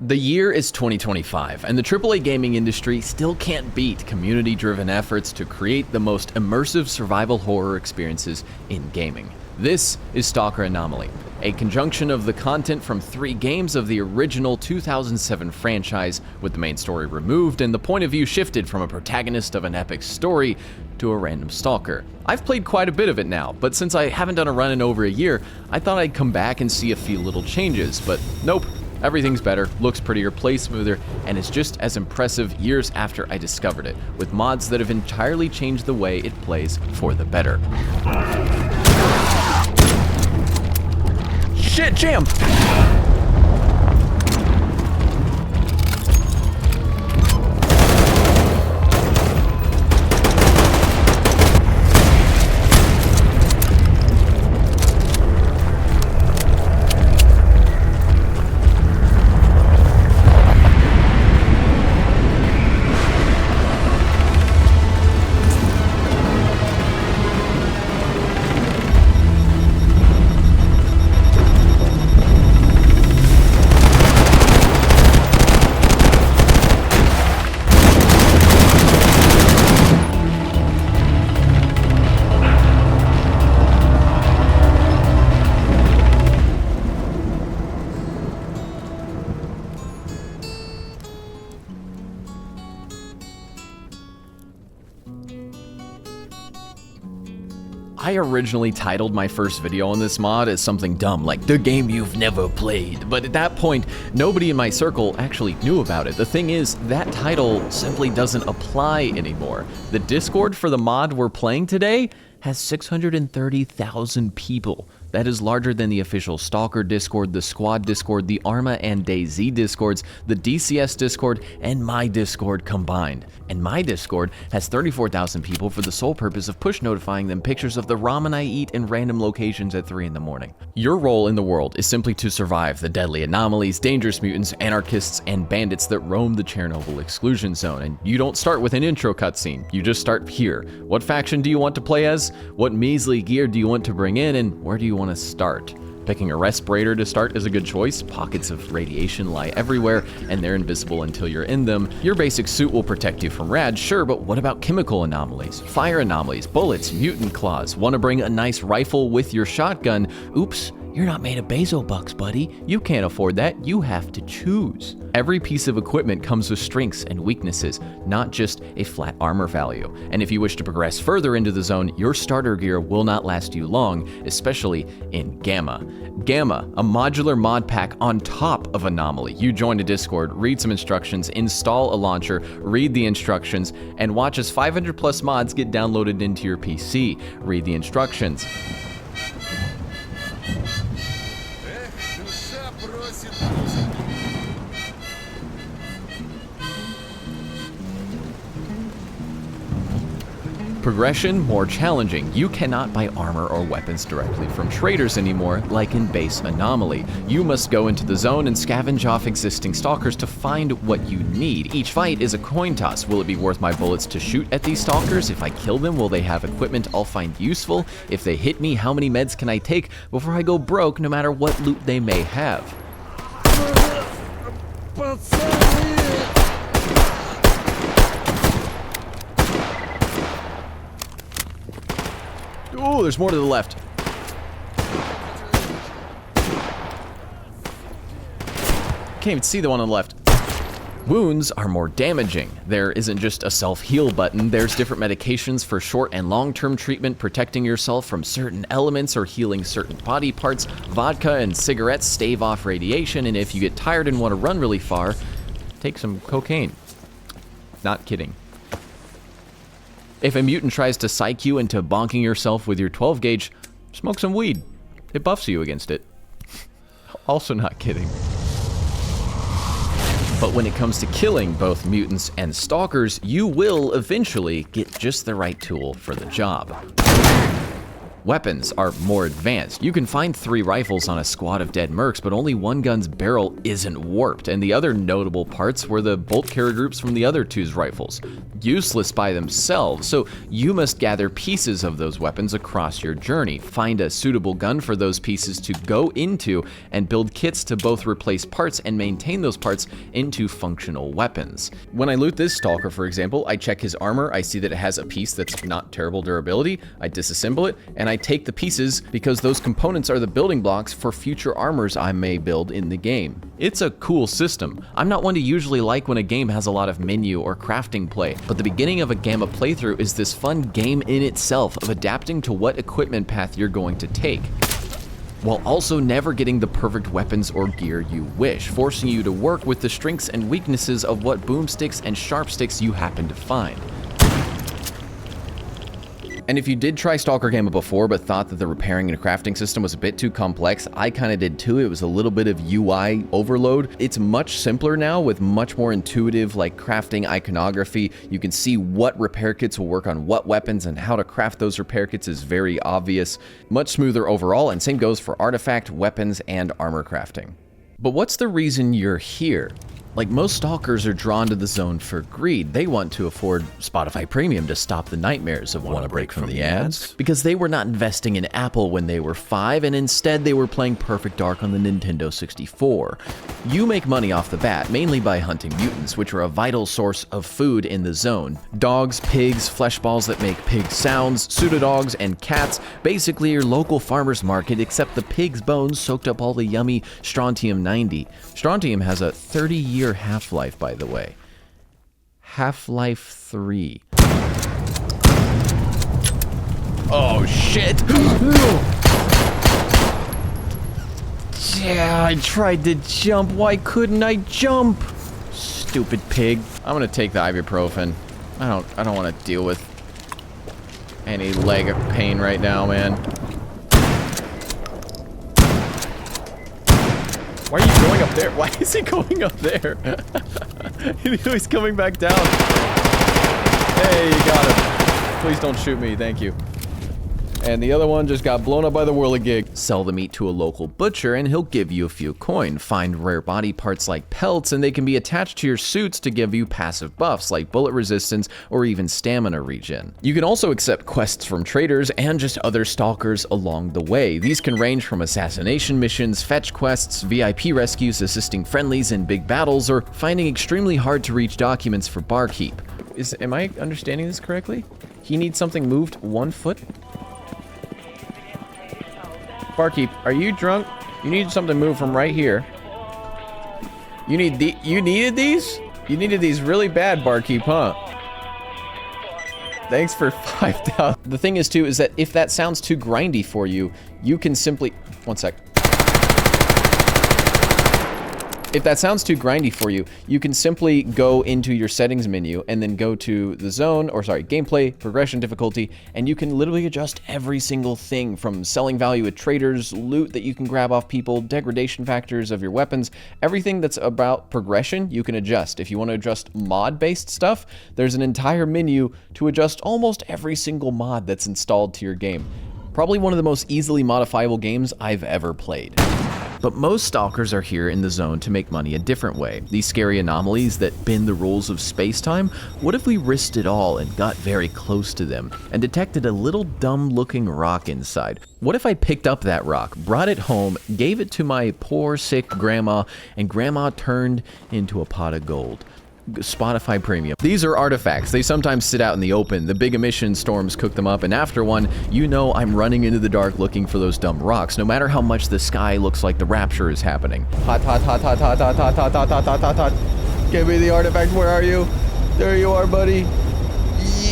The year is 2025, and the AAA gaming industry still can't beat community-driven efforts to create the most immersive survival horror experiences in gaming. This is Stalker Anomaly, a conjunction of the content from 3 games of the original 2007 franchise, with the main story removed and the point of view shifted from a protagonist of an epic story to a random stalker. I've played quite a bit of it now, but since I haven't done a run in over a year, I thought I'd come back and see a few little changes, but nope. Everything's better, looks prettier, plays smoother, and is just as impressive years after I discovered it, with mods that have entirely changed the way it plays for the better. Shit, jam! I originally titled my first video on this mod as something dumb like "the game you've never played," but at that point, nobody in my circle actually knew about it. The thing is, that title simply doesn't apply anymore. The Discord for the mod we're playing today has 630,000 people. That is larger than the official Stalker Discord, the Squad Discord, the Arma and DayZ Discords, the DCS Discord, and my Discord combined. And my Discord has 34,000 people for the sole purpose of push notifying them pictures of the ramen I eat in random locations at 3 in the morning. Your role in the world is simply to survive the deadly anomalies, dangerous mutants, anarchists, and bandits that roam the Chernobyl exclusion zone. And you don't start with an intro cutscene, you just start here. What faction do you want to play as? What measly gear do you want to bring in, and where do you want to start? Picking a respirator to start is a good choice. Pockets of radiation lie everywhere, and they're invisible until you're in them. Your basic suit will protect you from rad, sure, but what about chemical anomalies, fire anomalies, bullets, mutant claws? Want to bring a nice rifle with your shotgun? Oops, you're not made of Bazobucks, buddy. You can't afford that. You have to choose. Every piece of equipment comes with strengths and weaknesses, not just a flat armor value. And if you wish to progress further into the zone, your starter gear will not last you long, especially in Gamma. Gamma, a modular mod pack on top of Anomaly. You join a Discord, read some instructions, install a launcher, read the instructions, and watch as 500 plus mods get downloaded into your PC. Read the instructions. Progression more challenging. You cannot buy armor or weapons directly from traders anymore, like in base Anomaly. You must go into the zone and scavenge off existing stalkers to find what you need. Each fight is a coin toss. Will it be worth my bullets to shoot at these stalkers? If I kill them, will they have equipment I'll find useful? If they hit me, how many meds can I take before I go broke, no matter what loot they may have? Oh, there's more to the left. Can't even see the one on the left. Wounds are more damaging. There isn't just a self-heal button, there's different medications for short and long-term treatment, protecting yourself from certain elements or healing certain body parts. Vodka and cigarettes stave off radiation, and if you get tired and want to run really far, take some cocaine. Not kidding. If a mutant tries to psych you into bonking yourself with your 12 gauge, smoke some weed. It buffs you against it. Also not kidding. But when it comes to killing both mutants and stalkers, you will eventually get just the right tool for the job. Weapons are more advanced. You can find 3 rifles on a squad of dead mercs, but only one gun's barrel isn't warped, and the other notable parts were the bolt carrier groups from the other 2's rifles. Useless by themselves, so you must gather pieces of those weapons across your journey, find a suitable gun for those pieces to go into, and build kits to both replace parts and maintain those parts into functional weapons. When I loot this Stalker, for example, I check his armor, I see that it has a piece that's not terrible durability, I disassemble it, and I take the pieces because those components are the building blocks for future armors I may build in the game. It's a cool system. I'm not one to usually like when a game has a lot of menu or crafting play, but the beginning of a Gamma playthrough is this fun game in itself of adapting to what equipment path you're going to take, while also never getting the perfect weapons or gear you wish, forcing you to work with the strengths and weaknesses of what boomsticks and sharpsticks you happen to find. And if you did try Stalker Gamma before but thought that the repairing and crafting system was a bit too complex, I kinda did too. It was a little bit of UI overload. It's much simpler now with much more intuitive like crafting iconography. You can see what repair kits will work on what weapons, and how to craft those repair kits is very obvious. Much smoother overall, and same goes for artifact, weapons, and armor crafting. But what's the reason you're here? Like, most stalkers are drawn to the zone for greed. They want to afford Spotify Premium to stop the nightmares of want a break from the ads. Because they were not investing in Apple when they were 5, and instead they were playing Perfect Dark on the Nintendo 64. You make money off the bat, mainly by hunting mutants, which are a vital source of food in the zone. Dogs, pigs, flesh balls that make pig sounds, pseudodogs, and cats. Basically your local farmer's market, except the pig's bones soaked up all the yummy Strontium-90. Strontium has a 30-year half-life, by the way. Half-Life 3. Oh, shit! Yeah, I tried to jump. Why couldn't I jump? Stupid pig. I'm gonna take the ibuprofen. I don't want to deal with any leg pain right now, man. Why are you going up there? Why is he going up there? He's coming back down. Hey, you got him. Please don't shoot me, thank you. And the other one just got blown up by the whirligig. Sell the meat to a local butcher and he'll give you a few coin. Find rare body parts like pelts, and they can be attached to your suits to give you passive buffs like bullet resistance or even stamina regen. You can also accept quests from traders and just other stalkers along the way. These can range from assassination missions, fetch quests, VIP rescues, assisting friendlies in big battles, or finding extremely hard to reach documents for barkeep. Am I understanding this correctly? He needs something moved 1 foot? Barkeep, are you drunk? You need something moved from right here. You needed these? You needed these really bad, barkeep, huh? Thanks for 5,000. The thing is, too, is that if that sounds too grindy for you, you can simply... One sec. If that sounds too grindy for you, you can simply go into your settings menu and then go to the zone, or sorry, gameplay, progression difficulty, and you can literally adjust every single thing from selling value at traders, loot that you can grab off people, degradation factors of your weapons, everything that's about progression you can adjust. If you want to adjust mod-based stuff, there's an entire menu to adjust almost every single mod that's installed to your game. Probably one of the most easily modifiable games I've ever played. But most stalkers are here in the zone to make money a different way. These scary anomalies that bend the rules of space-time, what if we risked it all and got very close to them and detected a little dumb-looking rock inside? What if I picked up that rock, brought it home, gave it to my poor, sick grandma, and grandma turned into a pot of gold? Spotify Premium. These are artifacts. They sometimes sit out in the open. The big emission storms cook them up, and after one, you know I'm running into the dark looking for those dumb rocks, no matter how much the sky looks like the rapture is happening. Hot, hot, hot, hot, hot, hot, hot, hot, hot, hot, hot, hot. Give me the artifact. Where are you? There you are, buddy.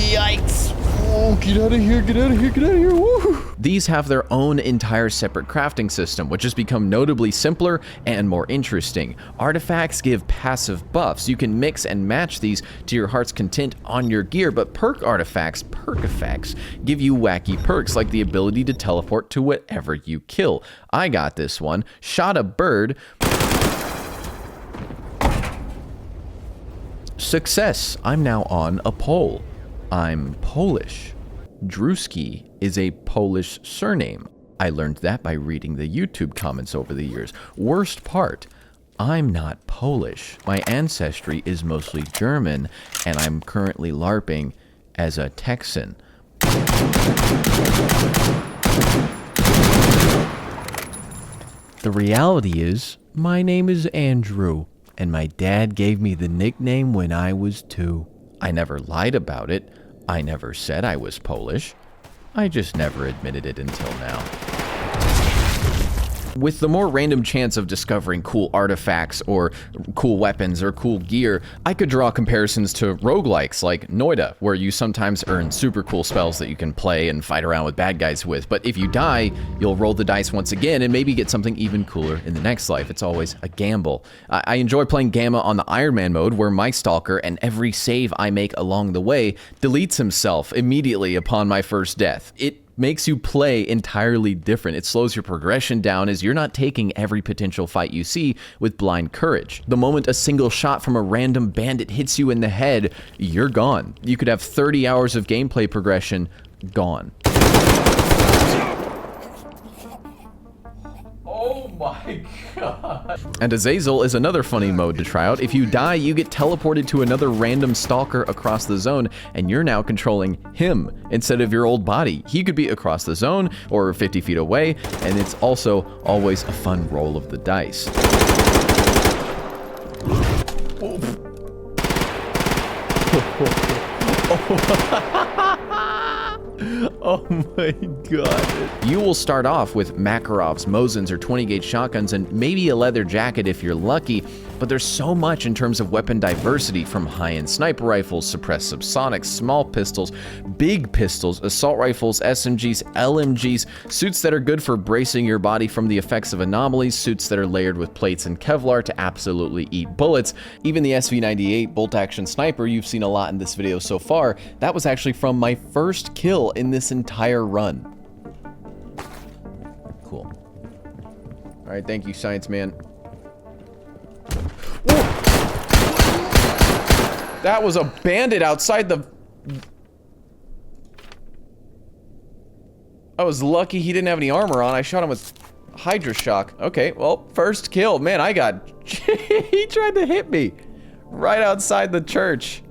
Yikes. Oh, get out of here, get out of here, get out of here. Woo! These have their own entire separate crafting system, which has become notably simpler and more interesting. Artifacts give passive buffs. You can mix and match these to your heart's content on your gear, but perk artifacts, perk effects, give you wacky perks like the ability to teleport to whatever you kill. I got this one. Shot a bird. Success. I'm now on a pole. I'm Polish. Druski is a Polish surname. I learned that by reading the YouTube comments over the years. Worst part, I'm not Polish. My ancestry is mostly German, and I'm currently LARPing as a Texan. The reality is, my name is Andrew, and my dad gave me the nickname when I was 2. I never lied about it. I never said I was Polish. I just never admitted it until now. With the more random chance of discovering cool artifacts or cool weapons or cool gear, I could draw comparisons to roguelikes like Noida, where you sometimes earn super cool spells that you can play and fight around with bad guys with, but if you die, you'll roll the dice once again and maybe get something even cooler in the next life. It's always a gamble. I enjoy playing Gamma on the Iron Man mode, where my stalker and every save I make along the way deletes himself immediately upon my first death. It makes you play entirely different. It slows your progression down as you're not taking every potential fight you see with blind courage. The moment a single shot from a random bandit hits you in the head, you're gone. You could have 30 hours of gameplay progression gone. Oh my god. And Azazel is another funny mode to try out. If you die, you get teleported to another random stalker across the zone, and you're now controlling him instead of your old body. He could be across the zone or 50 feet away, and it's also always a fun roll of the dice. Oh my god. You will start off with Makarovs, Mosins, or 20-gauge shotguns, and maybe a leather jacket if you're lucky, but there's so much in terms of weapon diversity, from high-end sniper rifles, suppressed subsonics, small pistols, big pistols, assault rifles, SMGs, LMGs, suits that are good for bracing your body from the effects of anomalies, suits that are layered with plates and Kevlar to absolutely eat bullets. Even the SV98 bolt-action sniper you've seen a lot in this video so far, that was actually from my first kill in this entire run. Cool. All right, thank you, Science Man. Whoa! That was a bandit outside the... I was lucky he didn't have any armor on. I shot him with Hydra Shock. Okay, well, first kill. Man, I got... He tried to hit me right outside the church.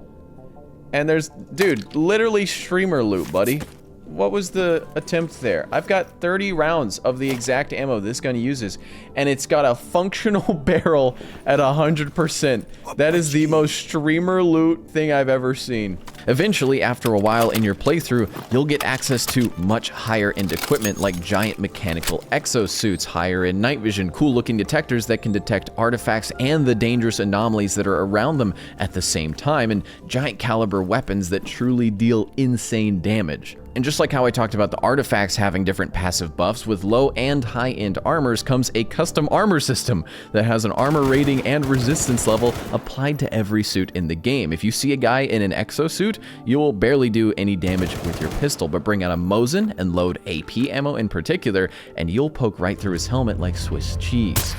And there's... Dude, literally streamer loot, buddy. What was the attempt there? I've got 30 rounds of the exact ammo this gun uses, and it's got a functional barrel at 100%. That is the most streamer loot thing I've ever seen. Eventually, after a while in your playthrough, you'll get access to much higher-end equipment like giant mechanical exosuits, higher-end night vision, cool-looking detectors that can detect artifacts and the dangerous anomalies that are around them at the same time, and giant caliber weapons that truly deal insane damage. And just like how I talked about the artifacts having different passive buffs, with low and high-end armors comes a custom armor system that has an armor rating and resistance level applied to every suit in the game. If you see a guy in an exosuit, you will barely do any damage with your pistol, but bring out a Mosin and load AP ammo in particular, and you'll poke right through his helmet like Swiss cheese.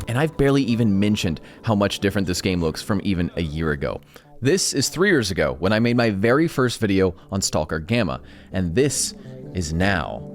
And I've barely even mentioned how much different this game looks from even a year ago. This is 3 years ago when I made my very first video on Stalker Gamma, and this is now.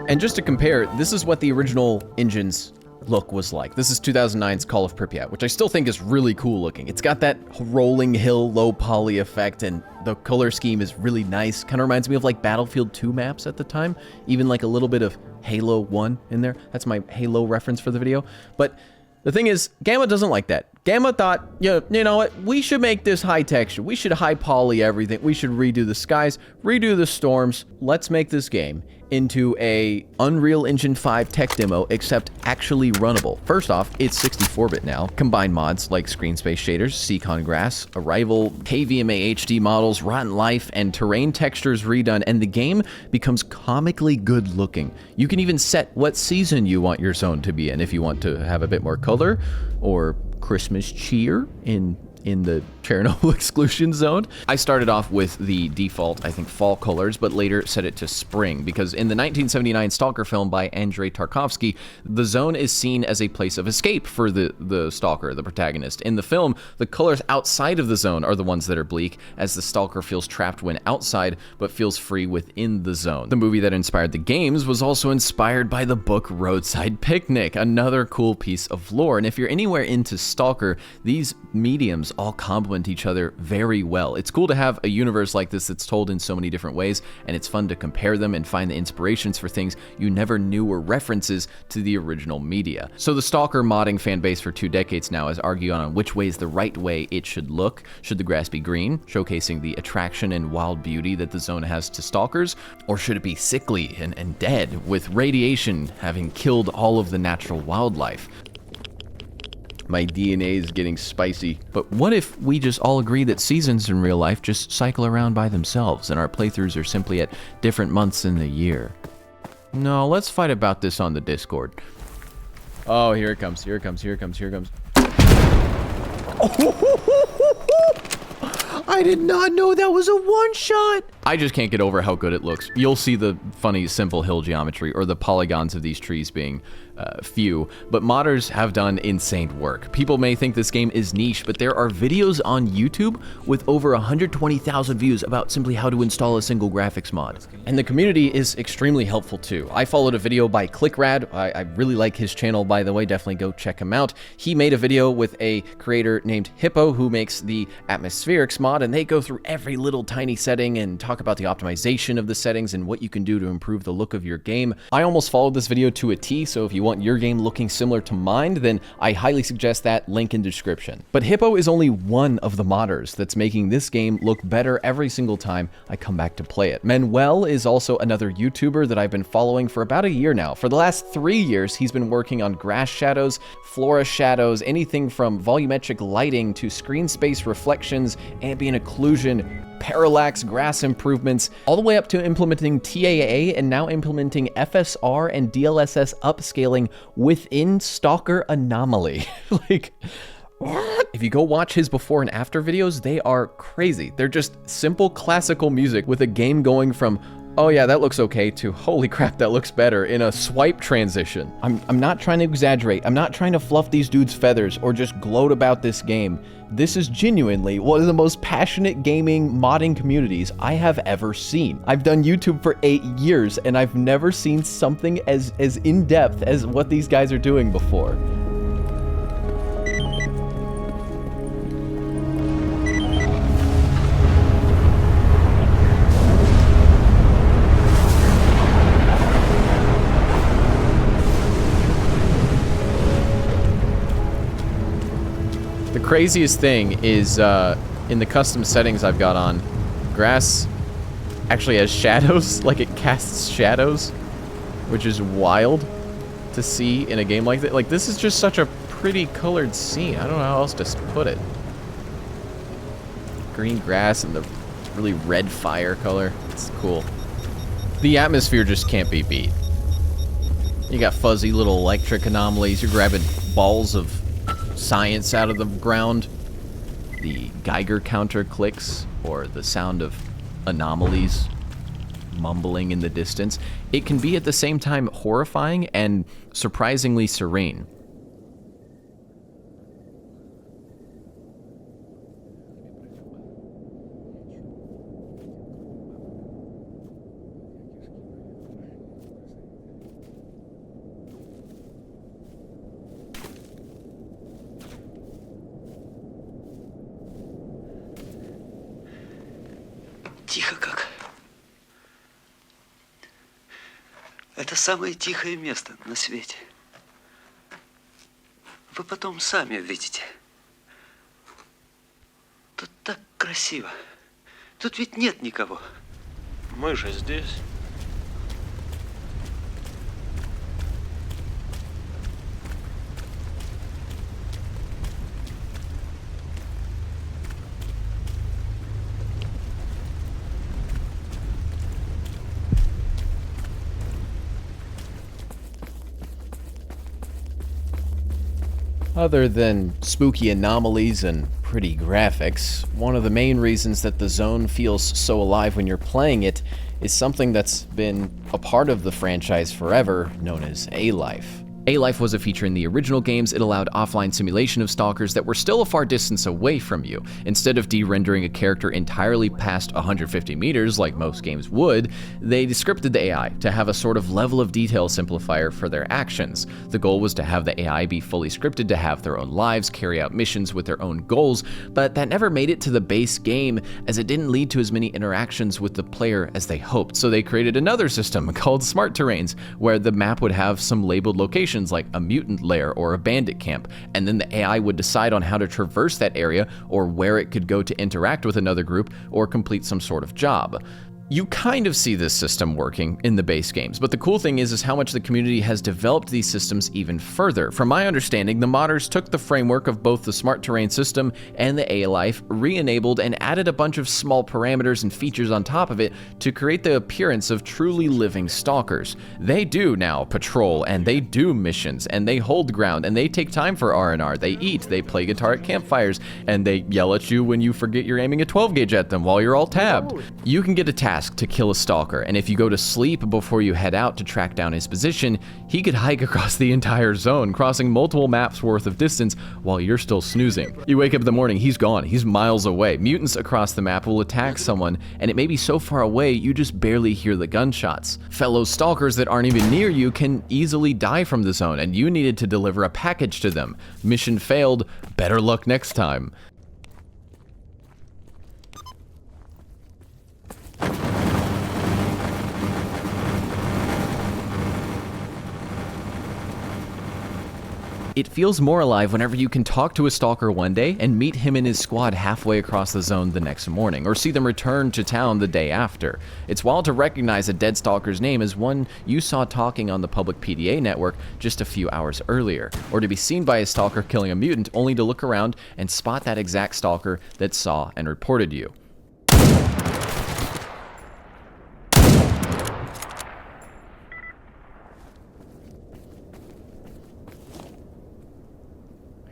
And just to compare, this is what the original engine's look was like. This is 2009's Call of Pripyat, which I still think is really cool looking. It's got that rolling hill, low poly effect, and the color scheme is really nice. Kind of reminds me of like Battlefield 2 maps at the time. Even like a little bit of Halo 1 in there. That's my Halo reference for the video. But the thing is, Gamma doesn't like that. Gamma thought, you know what, we should make this high texture. We should high poly everything. We should redo the skies, redo the storms. Let's make this game into a Unreal Engine 5 tech demo, except actually runnable. First off, it's 64-bit now. Combine mods like screen space shaders, Seacon grass, Arrival, KVMA HD models, Rotten Life, and terrain textures redone, and the game becomes comically good looking. You can even set what season you want your zone to be in if you want to have a bit more color or Christmas cheer in the Chernobyl exclusion zone. I started off with the default, I think, fall colors, but later set it to spring, because in the 1979 Stalker film by Andrei Tarkovsky, the zone is seen as a place of escape for the Stalker, the protagonist. In the film, the colors outside of the zone are the ones that are bleak, as the Stalker feels trapped when outside, but feels free within the zone. The movie that inspired the games was also inspired by the book Roadside Picnic, another cool piece of lore. And if you're anywhere into Stalker, these mediums all complement each other very well. It's cool to have a universe like this that's told in so many different ways, and it's fun to compare them and find the inspirations for things you never knew were references to the original media. So the Stalker modding fan base for 2 decades now has argued on which way is the right way it should look. Should the grass be green, showcasing the attraction and wild beauty that the zone has to Stalkers, or should it be sickly and dead, with radiation having killed all of the natural wildlife? My DNA is getting spicy. But what if we just all agree that seasons in real life just cycle around by themselves and our playthroughs are simply at different months in the year? No, let's fight about this on the Discord. Oh, here it comes, here it comes, here it comes, here it comes. I did not know that was a one-shot! I just can't get over how good it looks. You'll see the funny, simple hill geometry, or the polygons of these trees being few, but modders have done insane work. People may think this game is niche, but there are videos on YouTube with over 120,000 views about simply how to install a single graphics mod. And the community is extremely helpful too. I followed a video by ClickRad. I really like his channel, by the way. Definitely go check him out. He made a video with a creator named Hippo who makes the Atmospherics mod, and they go through every little tiny setting and talk about the optimization of the settings and what you can do to improve the look of your game. I almost followed this video to a T, so if you want your game looking similar to mine, then I highly suggest that, link in description. But Hippo is only one of the modders that's making this game look better every single time I come back to play it. Manuel is also another YouTuber that I've been following for about a year now. For the last 3 years, he's been working on grass shadows, flora shadows, anything from volumetric lighting to screen space reflections, ambient occlusion, parallax, grass improvements, all the way up to implementing TAA and now implementing FSR and DLSS upscaling within Stalker Anomaly. Like, what? If you go watch his before and after videos, they are crazy. They're just simple classical music with a game going from, oh yeah, that looks okay, to holy crap, that looks better in a swipe transition. I'm not trying to exaggerate. I'm not trying to fluff these dudes' feathers or just gloat about this game. This is genuinely one of the most passionate gaming modding communities I have ever seen. I've done YouTube for 8 years and I've never seen something as in-depth as what these guys are doing before. The craziest thing is, in the custom settings I've got on, grass actually has shadows, like it casts shadows, which is wild to see in a game like that. Like, this is just such a pretty colored scene. I don't know how else to put it. Green grass and the really red fire color. It's cool. The atmosphere just can't be beat. You got fuzzy little electric anomalies. You're grabbing balls of science out of the ground. The Geiger counter clicks, or the sound of anomalies mumbling in the distance. It can be at the same time horrifying and surprisingly serene. Тихо как. Это самое тихое место на свете. Вы потом сами увидите. Тут так красиво. Тут ведь нет никого. Мы же здесь. Other than spooky anomalies and pretty graphics, one of the main reasons that the zone feels so alive when you're playing it is something that's been a part of the franchise forever, known as A-Life. A-Life was a feature in the original games. It allowed offline simulation of stalkers that were still a far distance away from you. Instead of de-rendering a character entirely past 150 meters, like most games would, they scripted the AI to have a sort of level of detail simplifier for their actions. The goal was to have the AI be fully scripted to have their own lives, carry out missions with their own goals, but that never made it to the base game, as it didn't lead to as many interactions with the player as they hoped. So they created another system called Smart Terrains, where the map would have some labeled locations like a mutant lair or a bandit camp, and then the AI would decide on how to traverse that area or where it could go to interact with another group or complete some sort of job. You kind of see this system working in the base games, but the cool thing is how much the community has developed these systems even further. From my understanding, the modders took the framework of both the Smart Terrain system and the A-Life, re-enabled, and added a bunch of small parameters and features on top of it to create the appearance of truly living stalkers. They do now patrol, and they do missions, and they hold ground, and they take time for R&R. They eat, they play guitar at campfires, and they yell at you when you forget you're aiming a 12 gauge at them while you're all tabbed. You can get a task to kill a stalker, and if you go to sleep before you head out to track down his position, he could hike across the entire zone, crossing multiple maps worth of distance while you're still snoozing. You wake up in the morning, he's gone, he's miles away. Mutants across the map will attack someone, and it may be so far away you just barely hear the gunshots. Fellow stalkers that aren't even near you can easily die from the zone, and you needed to deliver a package to them. Mission failed, better luck next time. It feels more alive whenever you can talk to a stalker one day and meet him and his squad halfway across the zone the next morning, or see them return to town the day after. It's wild to recognize a dead stalker's name as one you saw talking on the public PDA network just a few hours earlier, or to be seen by a stalker killing a mutant only to look around and spot that exact stalker that saw and reported you.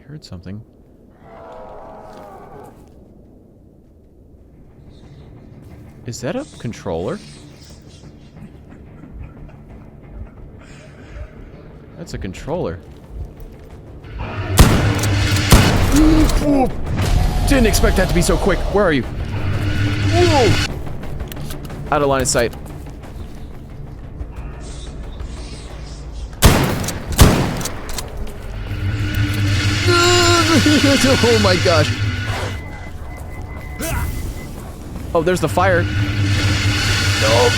Heard something. Is that a controller? That's a controller. Ooh, didn't expect that to be so quick. Where are you? Whoa! Out of line of sight. Oh my gosh. Oh, there's the fire. No.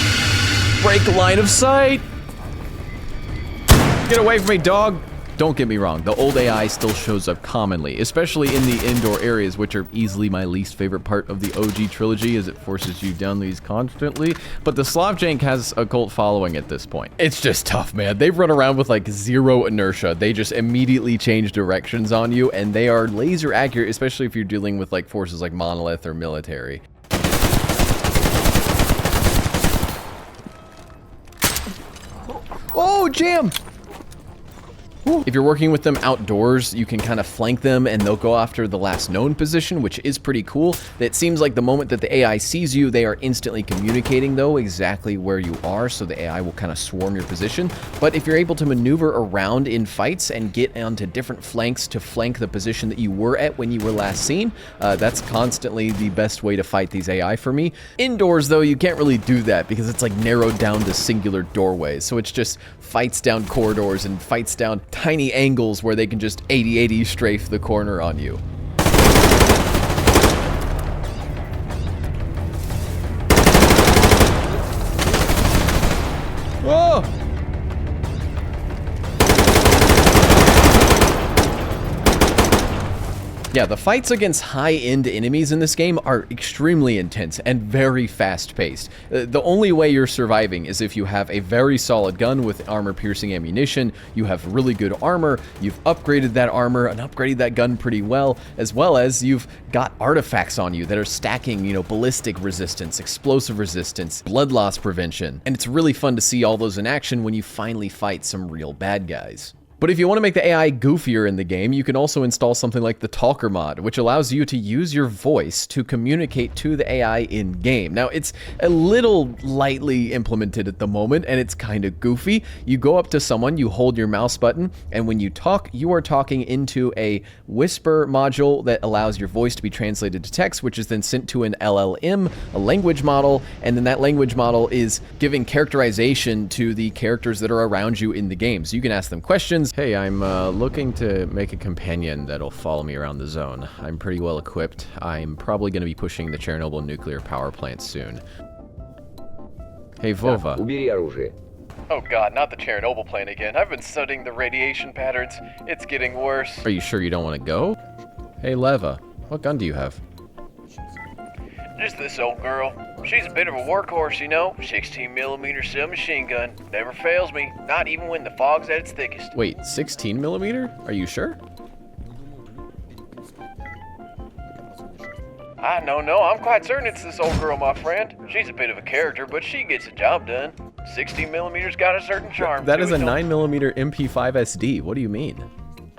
Break line of sight. Get away from me, dog. Don't get me wrong, the old AI still shows up commonly, especially in the indoor areas, which are easily my least favorite part of the OG trilogy, as it forces you down these constantly. But the Slavjank has a cult following at this point. It's just tough, man. They run around with like zero inertia. They just immediately change directions on you, and they are laser accurate, especially if you're dealing with like forces like Monolith or military. Oh, jam! If you're working with them outdoors, you can kind of flank them and they'll go after the last known position, which is pretty cool. It seems like the moment that the AI sees you, they are instantly communicating, though, exactly where you are, so the AI will kind of swarm your position. But if you're able to maneuver around in fights and get onto different flanks to flank the position that you were at when you were last seen, that's constantly the best way to fight these AI for me. Indoors, though, you can't really do that because it's like narrowed down to singular doorways, so it's just fights down corridors and fights down tiny angles where they can just 80-80 strafe the corner on you. Whoa! Yeah, the fights against high-end enemies in this game are extremely intense and very fast-paced. The only way you're surviving is if you have a very solid gun with armor-piercing ammunition, you have really good armor, you've upgraded that armor and upgraded that gun pretty well as you've got artifacts on you that are stacking, you know, ballistic resistance, explosive resistance, blood loss prevention. And it's really fun to see all those in action when you finally fight some real bad guys. But if you want to make the AI goofier in the game, you can also install something like the Talker mod, which allows you to use your voice to communicate to the AI in-game. Now, it's a little lightly implemented at the moment, and it's kind of goofy. You go up to someone, you hold your mouse button, and when you talk, you are talking into a whisper module that allows your voice to be translated to text, which is then sent to an LLM, a language model, and then that language model is giving characterization to the characters that are around you in the game. So you can ask them questions. Hey, I'm looking to make a companion that'll follow me around the zone. I'm pretty well equipped. I'm probably going to be pushing the Chernobyl nuclear power plant soon. Hey, Vova. Убери оружие. Oh god, not the Chernobyl plant again. I've been studying the radiation patterns. It's getting worse. Are you sure you don't want to go? Hey, Leva. What gun do you have? Just this old girl. She's a bit of a workhorse, you know. 16mm submachine gun. Never fails me. Not even when the fog's at its thickest. Wait, 16mm? Are you sure? No, I'm quite certain it's this old girl, my friend. She's a bit of a character, but she gets the job done. 16mm's got a certain charm. That is a 9mm MP5 SD. What do you mean?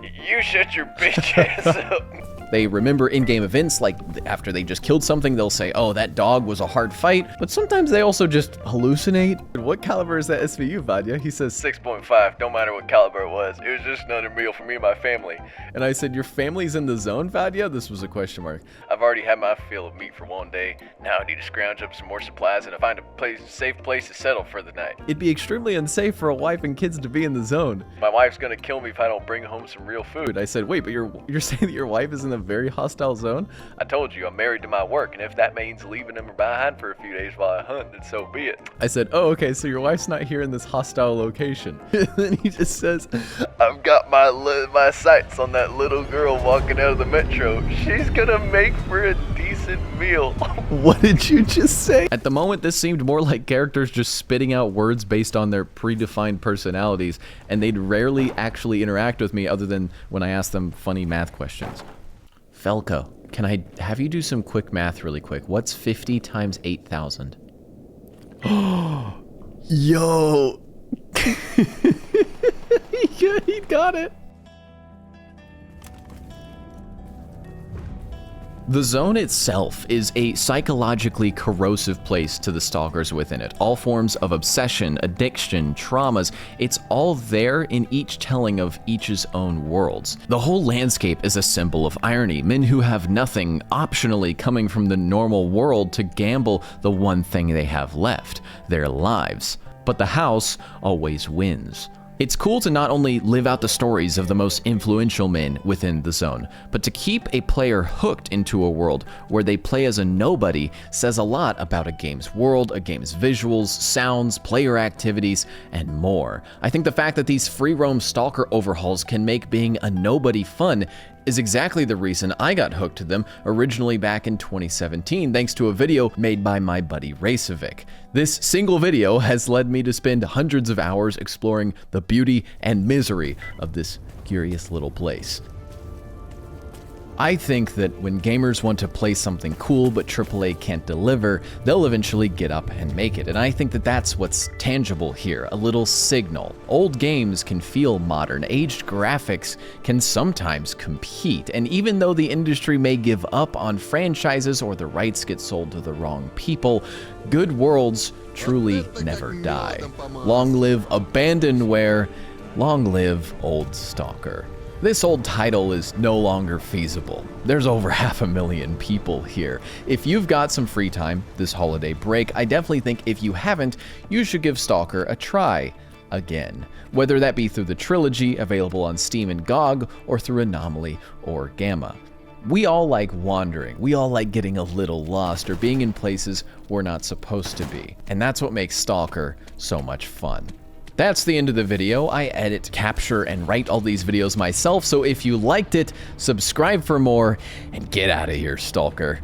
You shut your bitch ass up. They remember in-game events, like after they just killed something, they'll say, oh, that dog was a hard fight. But sometimes they also just hallucinate. What caliber is that SVU, Vadia? He says 6.5, no matter what caliber it was. It was just another meal for me and my family. And I said, your family's in the zone, Vadia? This was a question mark. I've already had my fill of meat for one day. Now I need to scrounge up some more supplies and find a safe place to settle for the night. It'd be extremely unsafe for a wife and kids to be in the zone. My wife's gonna kill me if I don't bring home some real food. I said, wait, but you're saying that your wife is in a very hostile zone? I told you, I'm married to my work, and if that means leaving them behind for a few days while I hunt, then so be it. I said, oh, okay, so your wife's not here in this hostile location. And then he just says, I've got my sights on that little girl walking out of the metro. She's gonna make for a decent meal. What did you just say? At the moment, this seemed more like characters just spitting out words based on their predefined personalities, and they'd rarely actually interact with me other than when I asked them funny math questions. Felco, can I have you do some quick math really quick? What's 50 times 8,000? Yo! He got it! The zone itself is a psychologically corrosive place to the stalkers within it. All forms of obsession, addiction, traumas, it's all there in each telling of each's own worlds. The whole landscape is a symbol of irony. Men who have nothing, optionally coming from the normal world to gamble the one thing they have left, their lives. But the house always wins. It's cool to not only live out the stories of the most influential men within the zone, but to keep a player hooked into a world where they play as a nobody says a lot about a game's world, a game's visuals, sounds, player activities, and more. I think the fact that these free roam stalker overhauls can make being a nobody fun is exactly the reason I got hooked to them originally back in 2017 thanks to a video made by my buddy Racevic. This single video has led me to spend hundreds of hours exploring the beauty and misery of this curious little place. I think that when gamers want to play something cool but AAA can't deliver, they'll eventually get up and make it. And I think that that's what's tangible here, a little signal. Old games can feel modern, aged graphics can sometimes compete, and even though the industry may give up on franchises or the rights get sold to the wrong people, good worlds truly never die. Long live Abandonware, long live Old Stalker. This old title is no longer feasible. There's over 500,000 people here. If you've got some free time this holiday break, I definitely think if you haven't, you should give Stalker a try again. Whether that be through the trilogy available on Steam and GOG, or through Anomaly or Gamma. We all like wandering. We all like getting a little lost or being in places we're not supposed to be. And that's what makes Stalker so much fun. That's the end of the video. I edit, capture, and write all these videos myself, so if you liked it, subscribe for more, and get out of here, Stalker.